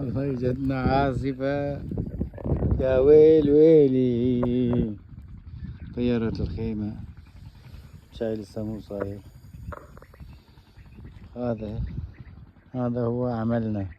والله جتنا عاصفة، يا ويل ويلي. طيارة الخيمة، شاي لسه مو صاير. هذا هو عملنا.